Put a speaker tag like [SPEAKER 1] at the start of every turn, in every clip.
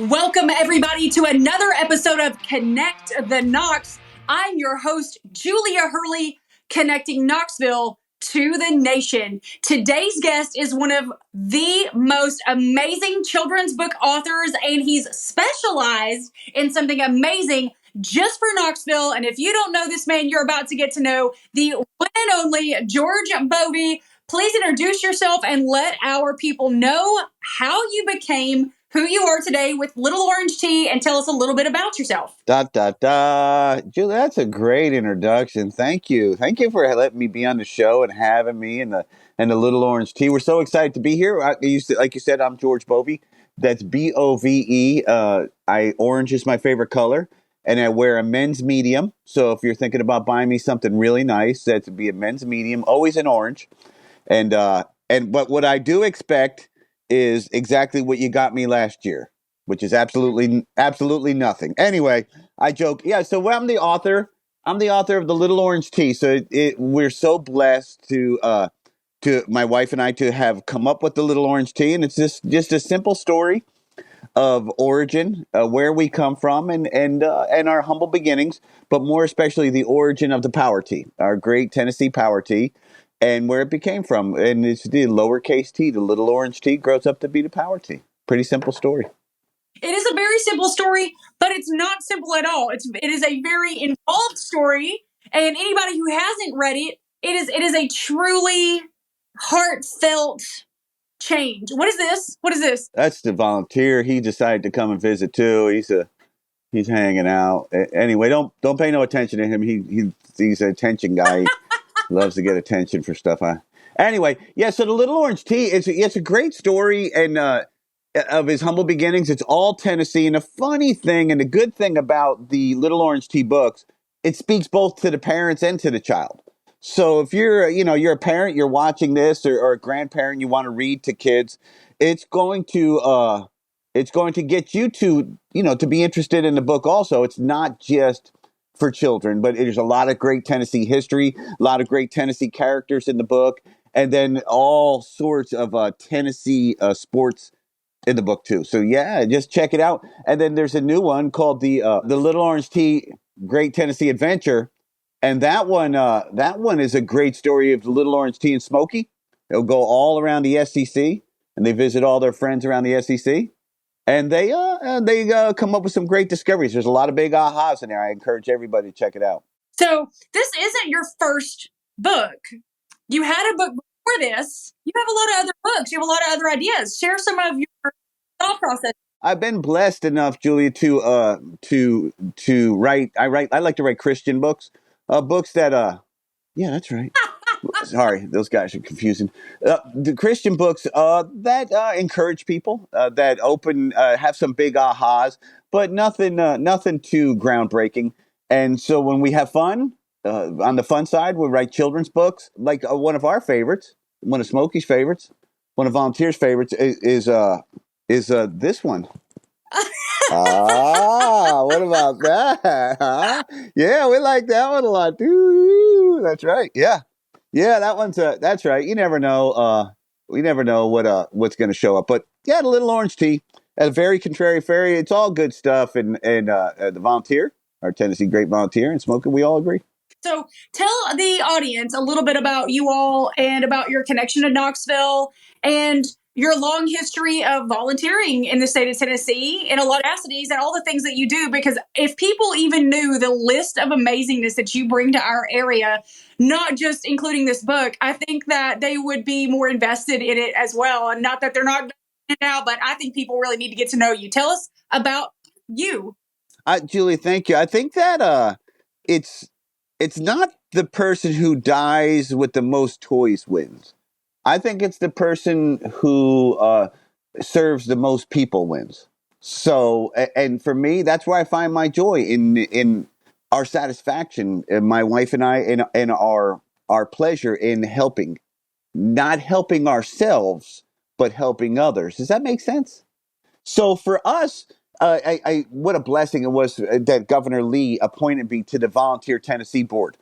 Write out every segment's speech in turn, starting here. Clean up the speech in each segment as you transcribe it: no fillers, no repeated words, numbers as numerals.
[SPEAKER 1] Welcome, everybody, to another episode of Connect the Knox. I'm your host, Julia Hurley, connecting Knoxville to the nation. Today's guest is one of the most amazing children's book authors, and he's specialized in something amazing just for Knoxville. And if you don't know this man, you're about to get to know the one and only George Bove. Please introduce yourself and let our people know how you became who you are today with Little Orange Tea, and tell us a little bit about yourself.
[SPEAKER 2] Julie, that's a great introduction. Thank you. Thank you for letting me be on the show and having me and the Little Orange Tea. We're so excited to be here. Like you said, I'm George Bove. That's Bove. Orange is my favorite color, and I wear a men's medium. So if you're thinking about buying me something really nice, that's to be a men's medium, always in orange. But what I do expect is exactly what you got me last year, which is absolutely nothing. Anyway, I joke. Yeah, so I'm the author. I'm the author of the Little Orange Tea. So we're so blessed to my wife and I to have come up with the Little Orange Tea, and it's just a simple story of origin, where we come from, and our humble beginnings, but more especially the origin of the Power Tea, our great Tennessee Power Tea, and where it became from. And it's the lowercase t, the Little Orange Tea, grows up to be the Power Tea. Pretty simple story.
[SPEAKER 1] It is a very simple story, but it's not simple at all. It is a very involved story, and anybody who hasn't read it, it is a truly heartfelt change. What is this? What is this?
[SPEAKER 2] That's the volunteer. He decided to come and visit too. He's hanging out. Anyway, don't pay no attention to him. He's an attention guy. He loves to get attention for stuff. Anyway, yeah. So the Little Orange Tea it's a great story and of his humble beginnings. It's all Tennessee, and the funny thing and the good thing about the Little Orange Tea books, it speaks both to the parents and to the child. So if you're a parent, you're watching this, or a grandparent, you want to read to kids, it's going to get you to be interested in the book. Also, it's not just for children, but there's a lot of great Tennessee history, a lot of great Tennessee characters in the book, and then all sorts of Tennessee sports in the book too. So yeah, just check it out. And then there's a new one called the Little Orange Tea Great Tennessee Adventure. And that one is a great story of the Little Orange Tea and Smokey. They'll go all around the SEC, and they visit all their friends around the SEC, and they come up with some great discoveries. There's a lot of big ahas in there. I encourage everybody to check it out.
[SPEAKER 1] So this isn't your first book. You had a book before this. You have a lot of other books. You have a lot of other ideas. Share some of your thought process.
[SPEAKER 2] I've been blessed enough, Julia, to write. I like to write Christian books. Books that, yeah, that's right. Sorry, those guys are confusing. The Christian books that encourage people, that have some big ahas, but nothing too groundbreaking. And so when we have fun, on the fun side, we write children's books. Like one of our favorites, one of Smokey's favorites, one of Volunteer's favorites is this one. What about that? Huh? Yeah, we like that one a lot. Ooh, that's right. Yeah, that's right. You never know. We never know what's going to show up. But yeah, the Little Orange Tea, a very contrary fairy. It's all good stuff. And the Volunteer, our Tennessee great Volunteer, and Smoking, we all agree.
[SPEAKER 1] So tell the audience a little bit about you all and about your connection to Knoxville and your long history of volunteering in the state of Tennessee in a lot of capacities and all the things that you do. Because if people even knew the list of amazingness that you bring to our area, not just including this book, I think that they would be more invested in it as well. And not that they're not now, but I think people really need to get to know you. Tell us about you.
[SPEAKER 2] Julie, thank you. I think that it's not the person who dies with the most toys wins. I think it's the person who serves the most people wins. So, and for me, that's where I find my joy in our satisfaction, my wife and I, in our pleasure in helping, not helping ourselves, but helping others. Does that make sense? So for us, what a blessing it was that Governor Lee appointed me to the Volunteer Tennessee Board.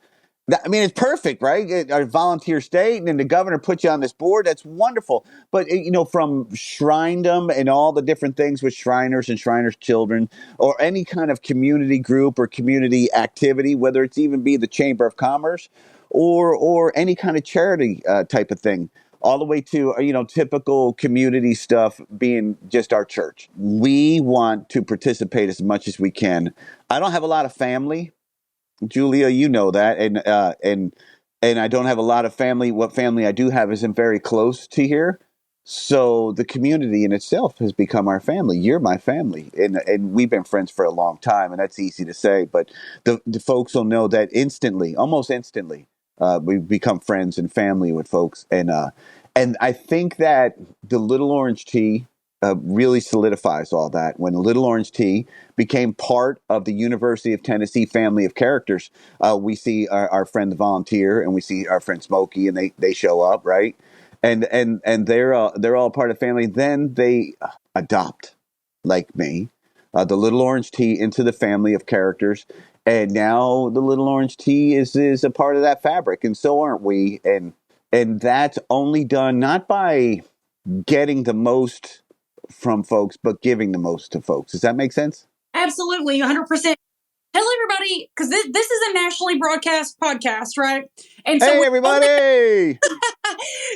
[SPEAKER 2] I mean, it's perfect, right? A volunteer state, and then the governor put you on this board. That's wonderful. But, from Shrinedom and all the different things with Shriners and Shriners children, or any kind of community group or community activity, whether it's even be the Chamber of Commerce or any kind of charity type of thing, all the way to, typical community stuff being just our church. We want to participate as much as we can. I don't have a lot of family, Julia, you know that, and I don't have a lot of family. What family I do have isn't very close to here, so the community in itself has become our family. You're my family, and we've been friends for a long time, and that's easy to say, but the folks will know that instantly, almost instantly, we become friends and family with folks, and I think that the Little Orange Tea really solidifies all that. When Little Orange Tea became part of the University of Tennessee family of characters, we see our friend the volunteer, and we see our friend Smokey, and they show up, right? And they're all part of the family. Then they adopt, like me, the Little Orange Tea into the family of characters. And now the Little Orange Tea is a part of that fabric, and so aren't we. And that's only done not by getting the most from folks, but giving the most to folks. Does that make sense?
[SPEAKER 1] Absolutely, 100%. Tell everybody, because this is a nationally broadcast podcast, right? And so
[SPEAKER 2] hey, everybody!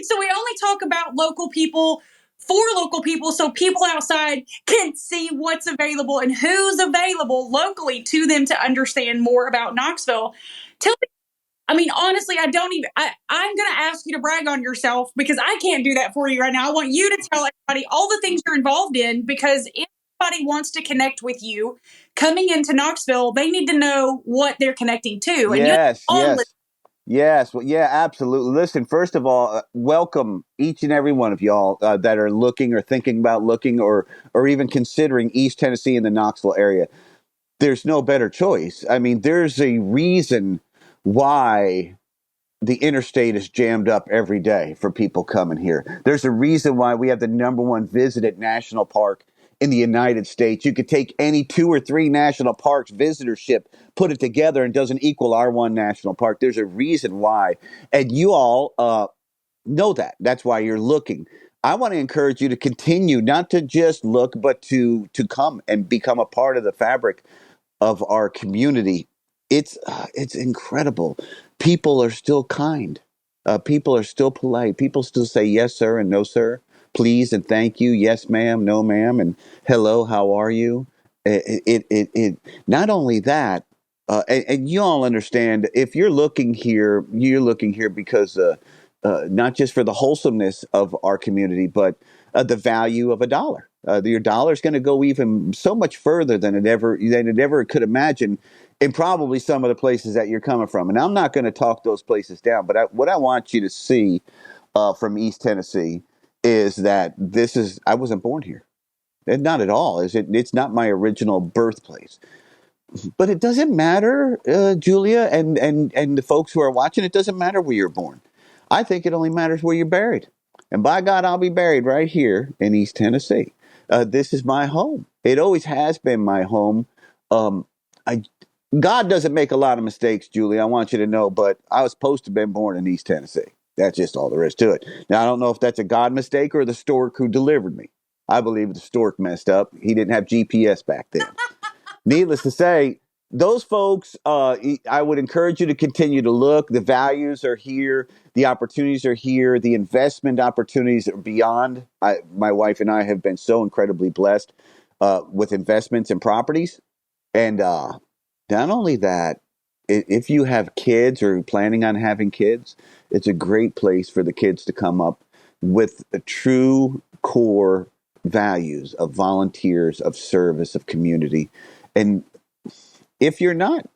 [SPEAKER 1] so we only talk about local people for local people, so people outside can see what's available and who's available locally to them to understand more about Knoxville. Tell me, I mean, honestly, I'm going to ask you to brag on yourself because I can't do that for you right now. I want you to tell everybody all the things you're involved in, because if anybody wants to connect with you coming into Knoxville, they need to know what they're connecting to.
[SPEAKER 2] Yes, yes. Yes, well, yeah, absolutely. Listen, first of all, welcome each and every one of y'all that are looking or thinking about looking or even considering East Tennessee in the Knoxville area. There's no better choice. I mean, there's a reason why the interstate is jammed up every day for people coming here. There's a reason why we have the #1 visited national park in the United States. You could take any 2 or 3 national parks visitorship, put it together, and doesn't equal our one national park. There's a reason why. And you all know that. That's why you're looking. I want to encourage you to continue, not to just look, but to come and become a part of the fabric of our community. It's incredible. People are still kind. People are still polite. People still say yes, sir, and no, sir. Please and thank you. Yes, ma'am. No, ma'am. And hello. How are you? It not only that, and you all understand. If you're looking here, because not just for the wholesomeness of our community, but the value of a dollar. Your dollar is going to go even so much further than it ever could imagine, in probably some of the places that you're coming from. And I'm not going to talk those places down, but what I want you to see from East Tennessee is that I wasn't born here. And not at all. It's not my original birthplace. But it doesn't matter, Julia, and the folks who are watching. It doesn't matter where you're born. I think it only matters where you're buried. And by God, I'll be buried right here in East Tennessee. This is my home. It always has been my home. I God doesn't make a lot of mistakes, Julie. I want you to know, but I was supposed to have been born in East Tennessee. That's just all there is to it. Now, I don't know if that's a God mistake or the stork who delivered me. I believe the stork messed up. He didn't have GPS back then. Needless to say, those folks, I would encourage you to continue to look. The values are here. The opportunities are here. The investment opportunities are beyond. My wife and I have been so incredibly blessed with investments in properties. And not only that, if you have kids or planning on having kids, it's a great place for the kids to come up with a true core values of volunteers, of service, of community. And if you're not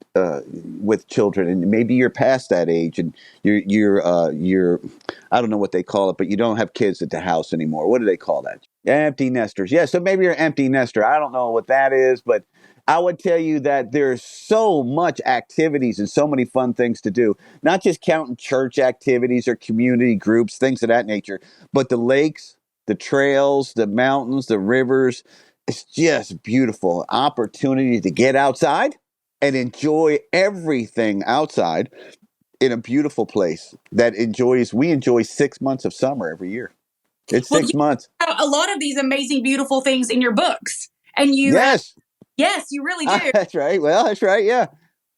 [SPEAKER 2] with children, and maybe you're past that age, and you're I don't know what they call it, but you don't have kids at the house anymore. What do they call that? Empty nesters. Yeah, so maybe you're an empty nester. I don't know what that is, but I would tell you that there's so much activities and so many fun things to do. Not just counting church activities or community groups, things of that nature, but the lakes, the trails, the mountains, the rivers. It's just beautiful opportunity to get outside and enjoy everything outside. in a beautiful place that we enjoy 6 months of summer every year. It's
[SPEAKER 1] Well,
[SPEAKER 2] 6 months.
[SPEAKER 1] you have a lot of these amazing, beautiful things in your books. And you have,
[SPEAKER 2] Yes.
[SPEAKER 1] yes, you really do.
[SPEAKER 2] That's right. Well, that's right. Yeah.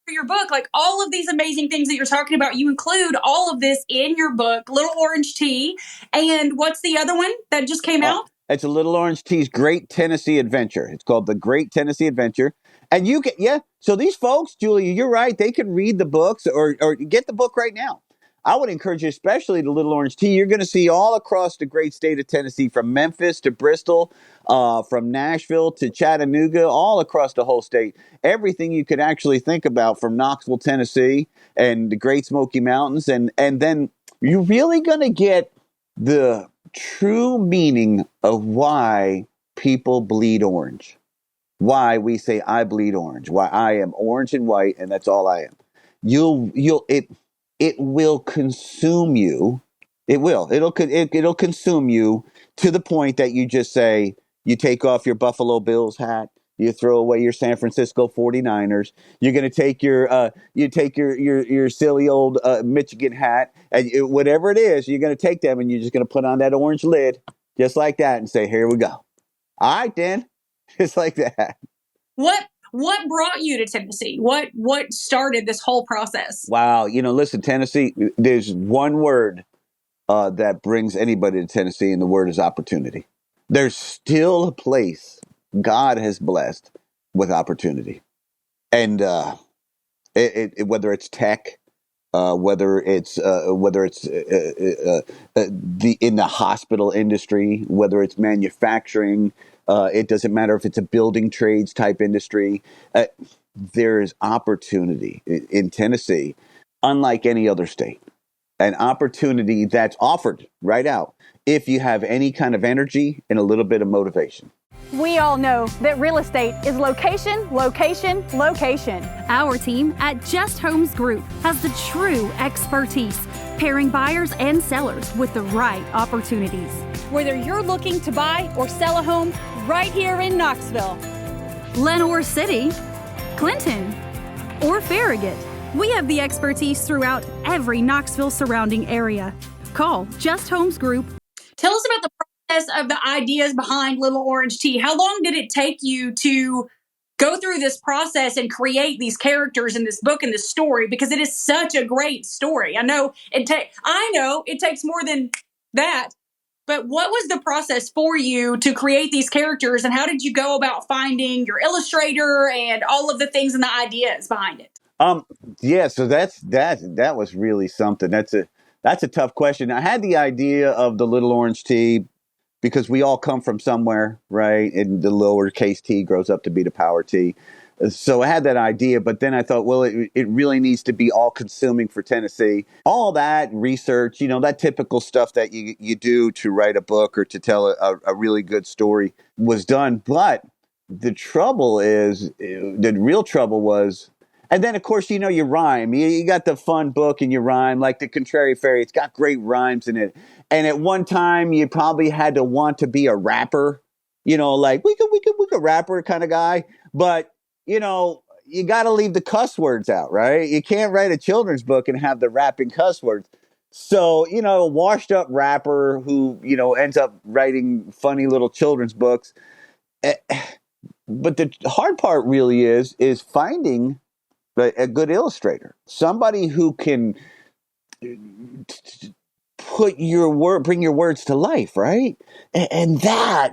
[SPEAKER 1] For your book, like all of these amazing things that you're talking about, you include all of this in your book, Little Orange Tea. And what's the other one that just came out?
[SPEAKER 2] It's a Little Orange Tea's Great Tennessee Adventure. It's called The Great Tennessee Adventure. And you can, yeah. So these folks, Julia, you're right. They can read the books or get the book right now. I would encourage you, especially the Little Orange Tea. You're going to see all across the great state of Tennessee, from Memphis to Bristol, from Nashville to Chattanooga, all across the whole state. Everything you could actually think about from Knoxville, Tennessee, and the Great Smoky Mountains. And then you're really going to get the true meaning of why people bleed orange. Why we say I bleed orange. Why I am orange and white, and that's all I am. It will consume you. It will. It'll consume you to the point that you just say, you take off your Buffalo Bills hat, you throw away your San Francisco 49ers. You're going to take your silly old Michigan hat, and whatever it is, you're going to take them and you're just going to put on that orange lid just like that and say, here we go. All right, then. Just like that.
[SPEAKER 1] What brought you to Tennessee? What started this whole process?
[SPEAKER 2] Wow. Listen, Tennessee, there's one word that brings anybody to Tennessee, and the word is opportunity. There's still a place God has blessed with opportunity. And whether it's tech, whether it's in the hospital industry, whether it's manufacturing, it doesn't matter if it's a building trades type industry. There is opportunity in Tennessee, unlike any other state. An opportunity that's offered right out if you have any kind of energy and a little bit of motivation.
[SPEAKER 3] We all know that real estate is location, location, location.
[SPEAKER 4] Our team at Just Homes Group has the true expertise, pairing buyers and sellers with the right opportunities.
[SPEAKER 3] Whether you're looking to buy or sell a home right here in Knoxville,
[SPEAKER 4] Lenoir City, Clinton, or Farragut, we have the expertise throughout every Knoxville surrounding area. Call Just Homes Group.
[SPEAKER 1] Tell us about the process of the ideas behind Little Orange Tea. How long did it take you to go through this process and create these characters in this book and this story? Because it is such a great story. I know it takes more than that. But what was the process for you to create these characters, and how did you go about finding your illustrator and all of the things and the ideas behind it?
[SPEAKER 2] Yeah, so that was really something. That's a tough question. I had the idea of the Little Orange Tea because we all come from somewhere, right? And the lowercase t grows up to be the power T. So I had that idea, but then I thought, well, it really needs to be all consuming for Tennessee. All that research, that typical stuff that you do to write a book or to tell a really good story was done. But the real trouble was, and then, of course, you rhyme. You got the fun book and you rhyme, like the Contrary Fairy. It's got great rhymes in it. And at one time, you probably had to want to be a rapper, like we could rapper kind of guy. But, you got to leave the cuss words out, right? You can't write a children's book and have the rapping cuss words. So, washed up rapper who, ends up writing funny little children's books. But the hard part really is finding a good illustrator, somebody who can bring your words to life, right? And that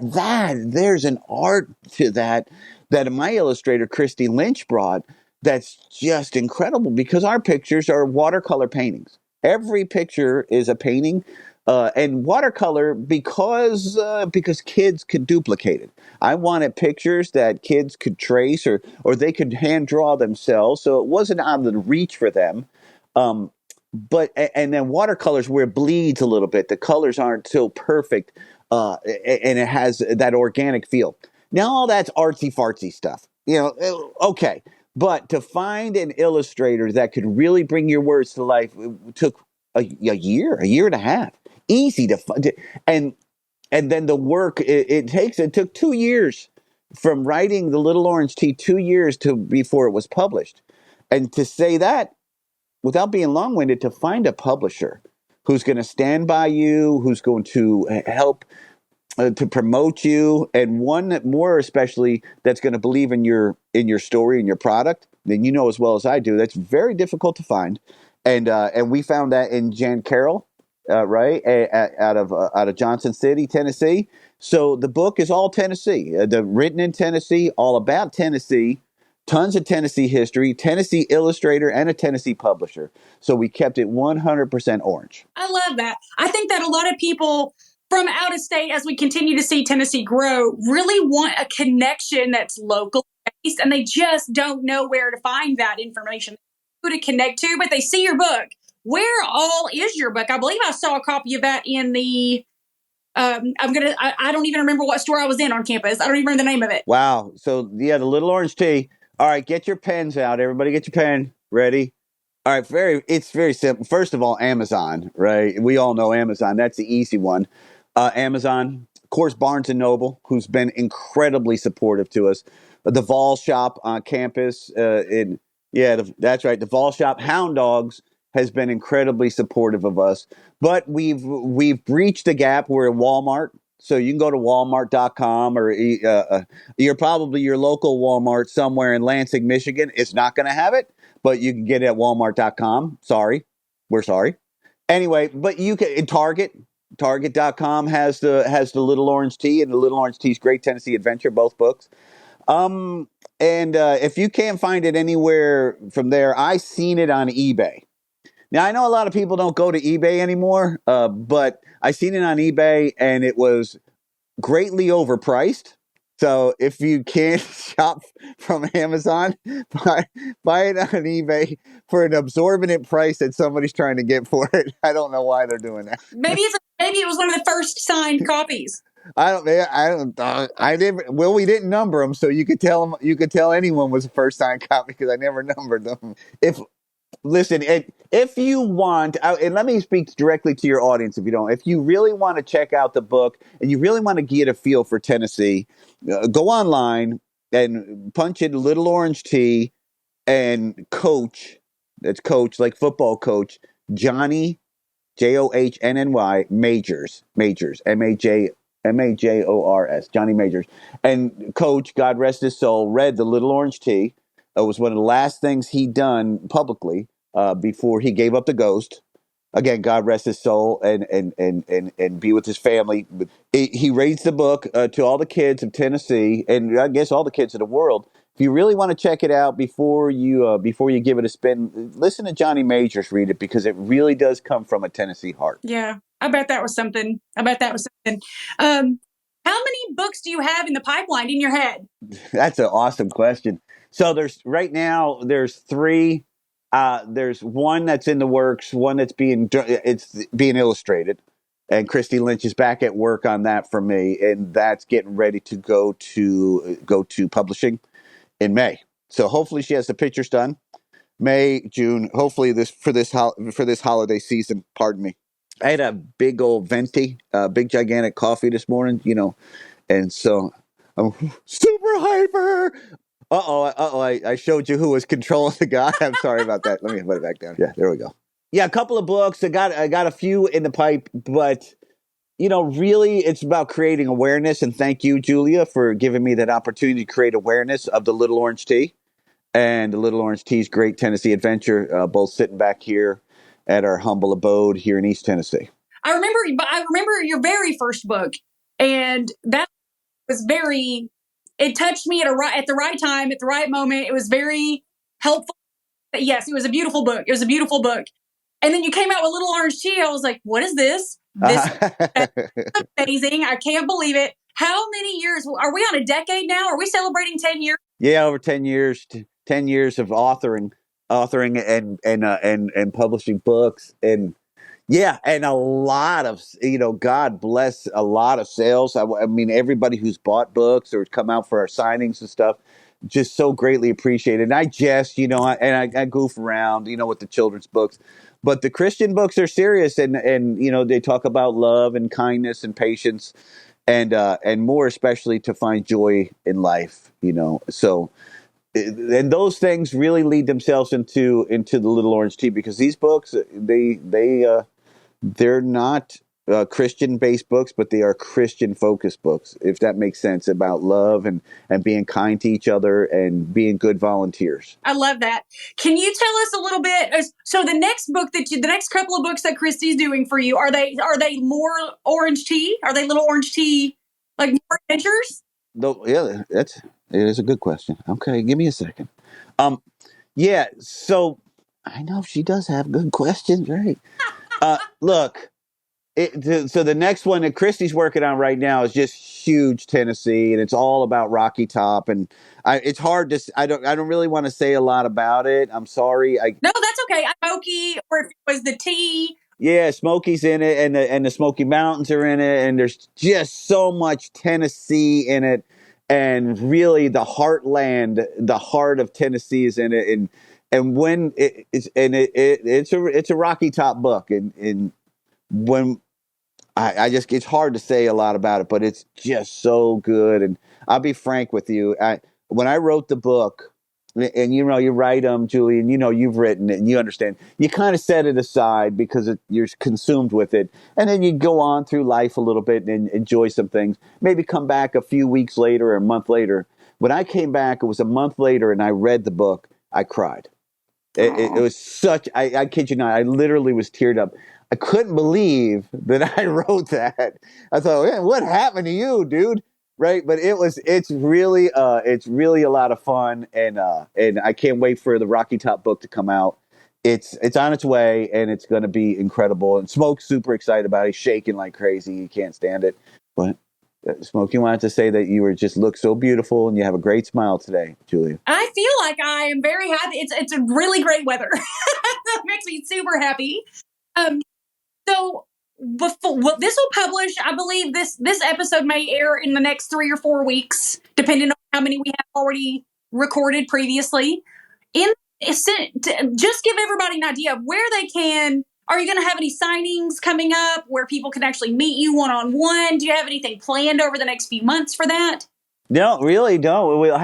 [SPEAKER 2] there's an art to that my illustrator Christy Lynch brought. That's just incredible because our pictures are watercolor paintings. Every picture is a painting, and watercolor because kids could duplicate it. I wanted pictures that kids could trace or they could hand draw themselves, so it wasn't out of the reach for them. But then watercolors where it bleeds a little bit. The colors aren't so perfect, and it has that organic feel. Now all that's artsy fartsy stuff, okay. But to find an illustrator that could really bring your words to life, it took a year and a half. Easy to find, and then the work it took 2 years from writing the Little Orange Tea, 2 years before it was published. And to say that without being long-winded, to find a publisher who's going to stand by you, who's going to help to promote you, and one that more especially that's going to believe in your story and your product, then you know as well as I do, that's very difficult to find. And we found that in Jan Carroll, right, out of Johnson City, Tennessee. So the book is all Tennessee, written in Tennessee, all about Tennessee, tons of Tennessee history, Tennessee illustrator, and a Tennessee publisher. So we kept it 100% orange.
[SPEAKER 1] I love that. I think that a lot of people from out of state, as we continue to see Tennessee grow, really want a connection that's local based, and they just don't know where to find that information, who to connect to, but they see your book. Where all is your book? I believe I saw a copy of that in the I don't even remember what store I was in on campus. I don't even remember the name of it.
[SPEAKER 2] Wow. So yeah, the Little Orange Tea. All right, get your pens out. Everybody get your pen ready. All right, it's very simple. First of all, Amazon, right? We all know Amazon. That's the easy one. Amazon, of course, Barnes & Noble, who's been incredibly supportive to us. The Vol Shop on campus. That's right. The Vol Shop, Hound Dogs, has been incredibly supportive of us. But we've breached the gap. We're at Walmart. So you can go to walmart.com, or you're probably your local Walmart somewhere in Lansing, Michigan. It's not going to have it, but you can get it at walmart.com. Sorry. We're sorry. Anyway, but you can in Target.com has the Little Orange Tea and the Little Orange Tea's Great Tennessee Adventure, both books. And if you can't find it anywhere from there, I seen it on eBay. Now, I know a lot of people don't go to eBay anymore, but I seen it on eBay, and it was greatly overpriced. So if you can't shop from Amazon, buy it on eBay for an absorbent price that somebody's trying to get for it. I don't know why they're doing that.
[SPEAKER 1] Maybe it was one of the first signed copies.
[SPEAKER 2] I didn't. Well, we didn't number them, so you could tell anyone was a first signed copy because I never numbered them. Listen, if you want, and let me speak directly to your audience if you really want to check out the book and you really want to get a feel for Tennessee, go online and punch in Little Orange Tea and Coach, that's Coach, like football coach, Johnny, Johnnny, Majors, Majors, Johnny Majors. And Coach, God rest his soul, read the Little Orange Tea. It was one of the last things he'd done publicly before he gave up the ghost. Again, God rest his soul and be with his family. He reads the book to all the kids of Tennessee, and I guess all the kids of the world. If you really want to check it out before you give it a spin, listen to Johnny Majors read it, because it really does come from a Tennessee heart.
[SPEAKER 1] Yeah, I bet that was something. How many books do you have in the pipeline in your head?
[SPEAKER 2] That's an awesome question. So there's 3. There's one that's in the works, one that's being illustrated, and Christy Lynch is back at work on that for me, and that's getting ready to go to publishing in May. So hopefully she has the pictures done May, June. Hopefully for this holiday season. Pardon me. I had a big old venti, big gigantic coffee this morning, and so I'm super hyper. I showed you who was controlling the guy. I'm sorry about that. Let me put it back down. Yeah, there we go. Yeah, a couple of books. I got a few in the pipe, but really it's about creating awareness. And thank you, Julia, for giving me that opportunity to create awareness of the Little Orange Tea and the Little Orange Tea's Great Tennessee Adventure, both sitting back here at our humble abode here in East Tennessee.
[SPEAKER 1] I remember your very first book, and that was it touched me at the right time, at the right moment. It was very helpful. Yes, it was a beautiful book. And then you came out with Little Orange Tea. I was like, what is this? This is amazing. I can't believe it. How many years? Are we on a decade now? Are we celebrating 10 years?
[SPEAKER 2] Yeah, over 10 years. 10 years of authoring and publishing books, and a lot of God bless, a lot of sales. I mean, everybody who's bought books or come out for our signings and stuff, just so greatly appreciated. And I just I goof around with the children's books, but the Christian books are serious, and they talk about love and kindness and patience, and more especially to find joy in life. So and those things really lead themselves into the Little Orange Tea, because these books, they're not Christian based books, but they are Christian focused books, if that makes sense, about love and being kind to each other and being good volunteers.
[SPEAKER 1] I love that. Can you tell us a little bit? So the next book the next couple of books that Christy's doing for you, are they more orange tea? Are they little orange tea, like more adventures?
[SPEAKER 2] Though, yeah, it is a good question. Okay, give me a second. Yeah, so I know she does have good questions, right? Look, so the next one that Christy's working on right now is just huge Tennessee, and it's all about Rocky Top, and it's hard to. I don't really want to say a lot about it. I'm sorry.
[SPEAKER 1] No, that's okay. Smoky, or if it was the tea.
[SPEAKER 2] Yeah, Smoky's in it, and the Smoky Mountains are in it, and there's just so much Tennessee in it, and really the heartland, the heart of Tennessee is in it, and when it's a Rocky Top book, and when I just, it's hard to say a lot about it, but it's just so good. And I'll be frank with you, when I wrote the book. And you write them, Julie, and you've written it, and you understand. You kind of set it aside because you're consumed with it, and then you go on through life a little bit and enjoy some things. Maybe come back a few weeks later or a month later. When I came back, it was a month later, and I read the book. I cried. It was such. I kid you not. I literally was teared up. I couldn't believe that I wrote that. I thought, man, what happened to you, dude? Right, but it's really a lot of fun, and I can't wait for the Rocky Top book to come out. It's on its way, and it's going to be incredible. And Smoke's super excited about it. He's shaking like crazy. He can't stand it. But Smoke, you wanted to say that you just look so beautiful, and you have a great smile today, Julia.
[SPEAKER 1] I feel like I am very happy. It's a really great weather. That makes me super happy. So. This will publish, I believe this episode may air in the next 3 or 4 weeks, depending on how many we have already recorded previously. Just give everybody an idea of where they can. Are you going to have any signings coming up where people can actually meet you one-on-one? Do you have anything planned over the next few months for that?
[SPEAKER 2] No, really don't. We'll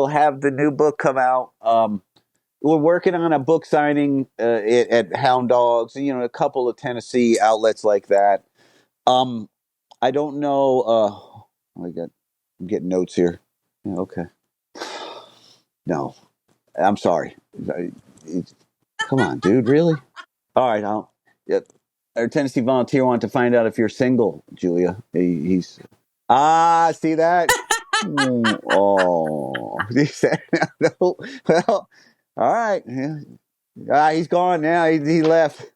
[SPEAKER 2] have the new book come out. We're working on a book signing at Hound Dogs, a couple of Tennessee outlets like that. I don't know. I'm getting notes here. Yeah, okay. No, I'm sorry. Come on, dude. Really? All right. Our Tennessee volunteer wanted to find out if you're single, Julia. He's see that? Oh, he said no. Well. All right. Yeah. He's gone now. He left.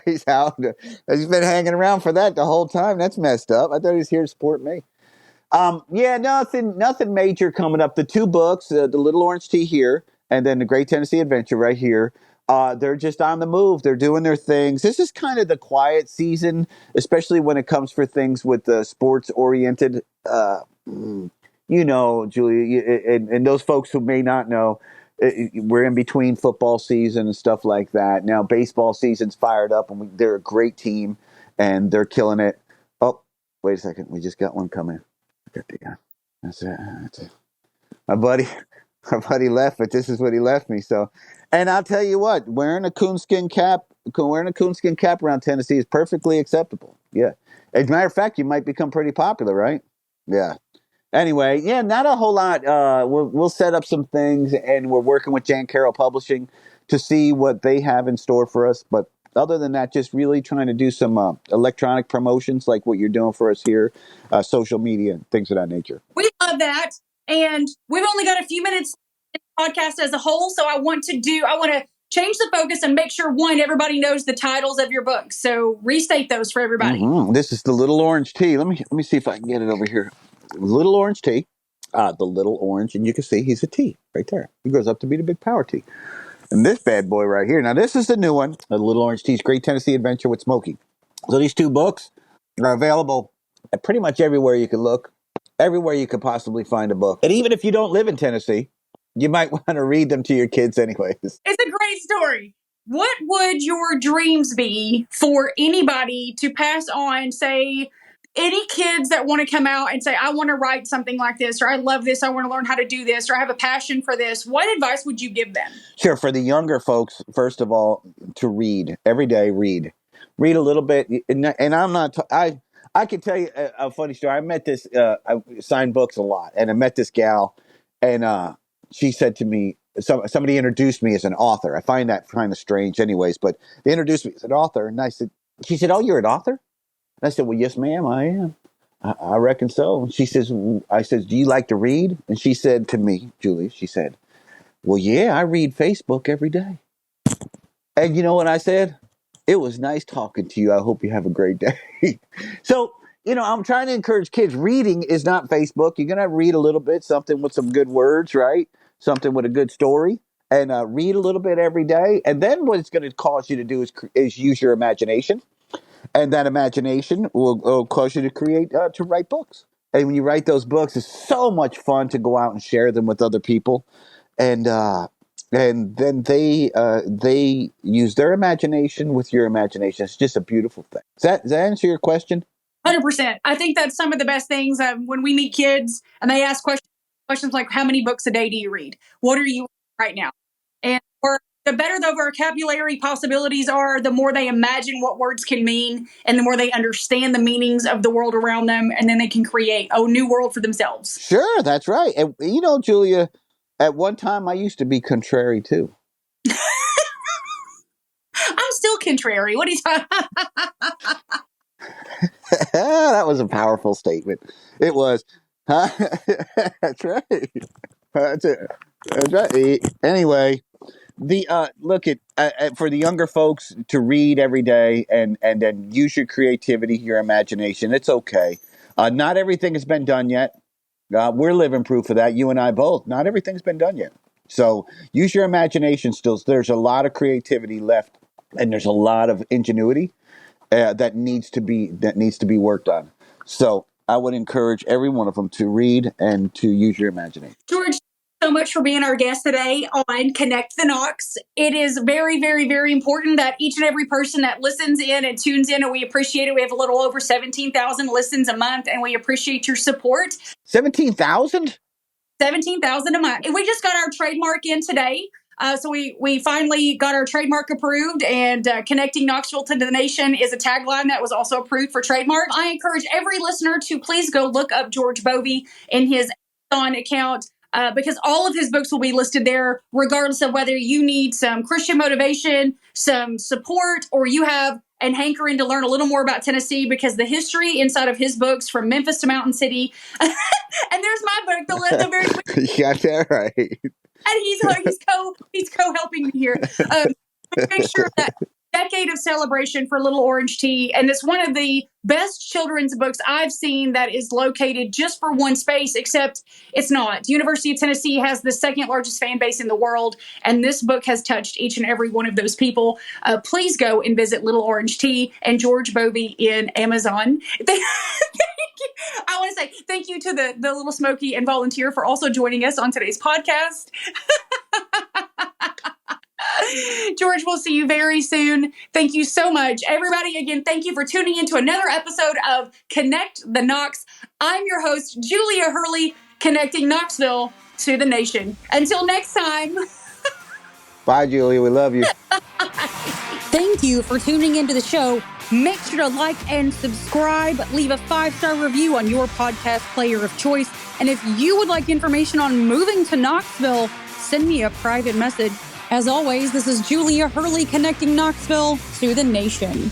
[SPEAKER 2] He's out. He's been hanging around for that the whole time. That's messed up. I thought he was here to support me. Yeah, nothing major coming up. The 2 books, the Little Orange Tea here, and then the Great Tennessee Adventure right here. They're just on the move. They're doing their things. This is kind of the quiet season, especially when it comes for things with the sports oriented. Julia, and those folks who may not know. We're in between football season and stuff like that. Now baseball season's fired up, and they're a great team, and they're killing it. Oh, wait a second. We just got one coming. That's it. My buddy left, but this is what he left me. So, and I'll tell you what, wearing a coonskin cap around Tennessee is perfectly acceptable. Yeah. As a matter of fact, you might become pretty popular, right? Yeah. Anyway, yeah, not a whole lot. We'll set up some things, and we're working with Jan Carroll Publishing to see what they have in store for us. But other than that, just really trying to do some electronic promotions like what you're doing for us here, social media, things of that nature.
[SPEAKER 1] We love that. And we've only got a few minutes in the podcast as a whole, so I want to change the focus and make sure, everybody knows the titles of your books. So restate those for everybody.
[SPEAKER 2] Mm-hmm. This is the Little Orange Tea. Let me see if I can get it over here. Little Orange Tea, the Little Orange, and you can see he's a T right there. He grows up to be the big power T. And this bad boy right here. Now, this is the new one, the Little Orange Tea's Great Tennessee Adventure with Smokey. So these 2 books are available at pretty much everywhere you can look, everywhere you could possibly find a book. And even if you don't live in Tennessee, you might want to read them to your kids anyways.
[SPEAKER 1] It's a great story. What would your dreams be for anybody to pass on, say, any kids that want to come out and say, I want to write something like this, or I love this, I want to learn how to do this, or I have a passion for this, what advice would you give them?
[SPEAKER 2] Sure. For the younger folks, first of all, to read every day, read a little bit. And I'm not, I can tell you a funny story. I met this, I sign books a lot, and I met this gal, and she said to me, somebody introduced me as an author. I find that kind of strange anyways, but they introduced me as an author. And she said, oh, you're an author? And I said, well, yes, ma'am, I am. I reckon so. She says, I said, do you like to read? And she said to me, Julie, she said, well, yeah, I read Facebook every day. And you know what I said? It was nice talking to you. I hope you have a great day. So, I'm trying to encourage kids. Reading is not Facebook. You're going to read a little bit, something with some good words, right? Something with a good story. And read a little bit every day. And then what it's going to cause you to do is use your imagination. And that imagination will cause you to to write books. And when you write those books, it's so much fun to go out and share them with other people. And then they use their imagination with your imagination. It's just a beautiful thing. Does that answer your question?
[SPEAKER 1] 100%. I think that's some of the best things when we meet kids and they ask questions like, how many books a day do you read? What are you reading right now? And the better the vocabulary possibilities are, the more they imagine what words can mean, and the more they understand the meanings of the world around them, and then they can create a new world for themselves.
[SPEAKER 2] Sure, that's right. And Julia, at one time I used to be contrary too.
[SPEAKER 1] I'm still contrary. What are you talking about?
[SPEAKER 2] That was a powerful statement. It was. Huh? That's right. That's it. That's right. Anyway, look at for the younger folks to read every day and then use your creativity, your imagination. It's okay. Not everything has been done yet. We're living proof of that. You and I both. Not everything's been done yet. So use your imagination still. There's a lot of creativity left, and there's a lot of ingenuity that needs to be worked on. So I would encourage every one of them to read and to use your imagination.
[SPEAKER 1] George, so much for being our guest today on Connect the Knox. It is very, very, very important that each and every person that listens in and tunes in, and we appreciate it. We have a little over 17,000 listens a month, and we appreciate your support.
[SPEAKER 2] 17,000?
[SPEAKER 1] 17,000 a month. We just got our trademark in today. So we finally got our trademark approved, and Connecting Knoxville to the Nation is a tagline that was also approved for trademark. I encourage every listener to please go look up George Bove in his Amazon account. Because all of his books will be listed there, regardless of whether you need some Christian motivation, some support, or you have an hankering to learn a little more about Tennessee, because the history inside of his books, from Memphis to Mountain City, and there's my book, The Very
[SPEAKER 2] You got that right.
[SPEAKER 1] And he's co-helping me here. Make sure that decade of celebration for Little Orange Tea, and it's one of the best children's books I've seen that is located just for one space, except it's not. University of Tennessee has the second largest fan base in the world, and this book has touched each and every one of those people. Please go and visit Little Orange Tea and George Bove in Amazon. I want to say thank you to the Little Smoky and Volunteer for also joining us on today's podcast. George, we'll see you very soon. Thank you so much. Everybody, again, thank you for tuning in to another episode of Connect the Knox. I'm your host, Julia Hurley, connecting Knoxville to the nation. Until next time.
[SPEAKER 2] Bye, Julia. We love you.
[SPEAKER 1] Thank you for tuning into the show. Make sure to like and subscribe. Leave a 5-star review on your podcast player of choice. And if you would like information on moving to Knoxville, send me a private message. As always, this is Julia Hurley, connecting Knoxville to the nation.